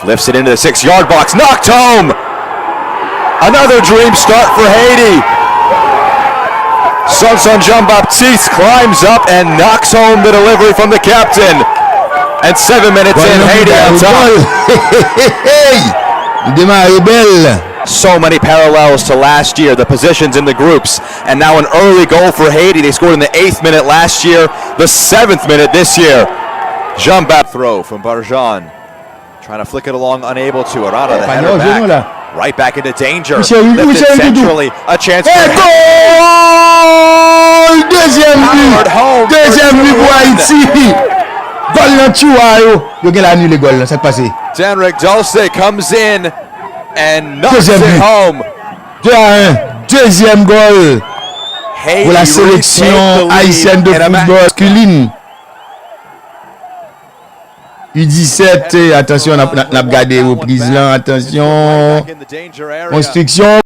Lifts it into the 6-yard box, knocked home! Another dream start for Haiti. Sonson Jean-Baptiste climbs up and knocks home the delivery from the captain. And 7 minutes in, Haiti on top. So many parallels to last year, the positions in the groups, and now an early goal for Haiti. They scored in the 8th minute last year, the 7th minute this year. Jean-Baptiste throw from Barjan. Trying to flick it along, unable to. Arada, the header back. Right back into danger. Lifted centrally. A chance for goal! Deuxième but pour Haïti. Goal dans Chouayo. Yo gen la annulé goal là, ça passé. Denrick Dulce comes in and knocks it home. 2-1. Deuxième goal pour la sélection haïtienne de football masculine. U17, attention, on a gardé reprise là, attention, construction.